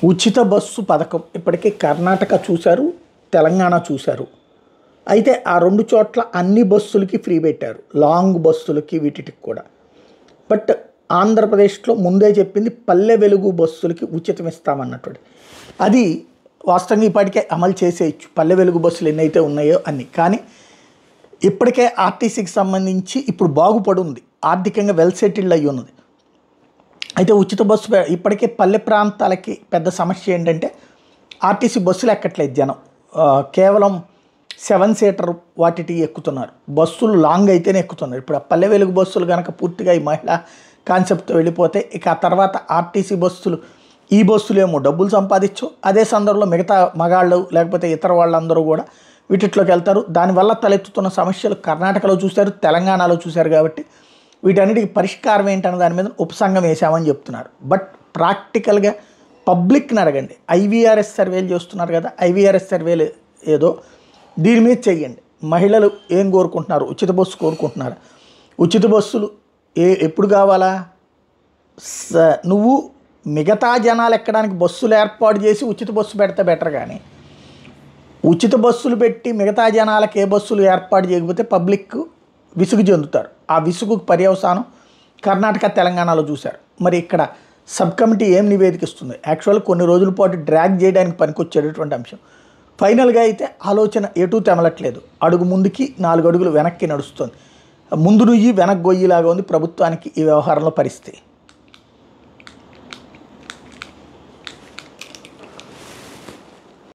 ఉచిత బస్సు పథకం ఇప్పటికే కర్ణాటక చూశారు, తెలంగాణ చూశారు. అయితే ఆ 2 చోట్ల అన్ని బస్సులకి ఫ్రీ పెట్టారు. లాంగ్ బస్సులకి వీటికి కూడా. బట్ ఆంధ్రప్రదేశ్లో ముందే చెప్పింది పల్లె వెలుగు బస్సులకి ఉచితం ఇస్తామన్నటువంటి. అది వాస్తవంగా ఇప్పటికే అమలు చేసేయచ్చు. పల్లె వెలుగు బస్సులు ఎన్నైతే ఉన్నాయో అన్ని. కానీ ఇప్పటికే ఆర్టీసీకి సంబంధించి ఇప్పుడు బాగుపడి ఉంది. ఆర్థికంగా వెల్ సెటిల్డ్ అయ్యి ఉన్నది. అయితే ఉచిత బస్సు ఇప్పటికే పల్లె ప్రాంతాలకి పెద్ద సమస్య ఏంటంటే ఆర్టీసీ బస్సులు ఎక్కట్లేదు జనం. కేవలం 7 సీటర్ వాటికి ఎక్కుతున్నారు. బస్సులు లాంగ్ అయితేనే ఎక్కుతున్నారు. ఇప్పుడు ఆ పల్లె వెలుగు బస్సులు కనుక పూర్తిగా ఈ మహిళా కాన్సెప్ట్తో వెళ్ళిపోతే ఇక ఆ తర్వాత ఆర్టీసీ బస్సులు ఈ బస్సులు ఏమో డబ్బులు సంపాదించు, అదే సందర్భంలో మిగతా మగాళ్ళు లేకపోతే ఇతర వాళ్ళందరూ కూడా వీటిలోకి వెళ్తారు. దానివల్ల తలెత్తుతున్న సమస్యలు కర్ణాటకలో చూశారు, తెలంగాణలో చూశారు. కాబట్టి వీటన్నిటికి పరిష్కారం ఏంటన్న దాని మీద ఉపసంఘం వేసామని చెప్తున్నారు. బట్ ప్రాక్టికల్గా పబ్లిక్ని అడగండి. ఐవీఆర్ఎస్ సర్వేలు చేస్తున్నారు కదా, ఐవీఆర్ఎస్ సర్వేలు ఏదో దీని మీద చెయ్యండి. మహిళలు ఏం కోరుకుంటున్నారు? ఉచిత బస్సు కోరుకుంటున్నారు. ఉచిత బస్సులు ఎప్పుడు కావాలా? నువ్వు మిగతా జనాలు ఎక్కడానికి బస్సులు ఏర్పాటు చేసి ఉచిత బస్సు పెడితే బెటర్. కానీ ఉచిత బస్సులు పెట్టి మిగతా జనాలకు ఏ బస్సులు ఏర్పాటు చేయకపోతే పబ్లిక్ విసుగు చెందుతారు. ఆ విసుగుకు పర్యవసానం కర్ణాటక, తెలంగాణలో చూశారు. మరి ఇక్కడ సబ్ కమిటీ ఏం నివేదికిస్తుంది? యాక్చువల్ కొన్ని రోజుల పాటు డ్రాగ్ చేయడానికి పనికొచ్చేటటువంటి అంశం. ఫైనల్గా అయితే ఆలోచన ఎటూ తెమలట్లేదు. అడుగు ముందుకి 4 అడుగులు వెనక్కి నడుస్తుంది. ముందు నుయ్యి వెనక్కి గొయ్యిలాగా ఉంది ప్రభుత్వానికి ఈ వ్యవహారంలో పరిస్థితి.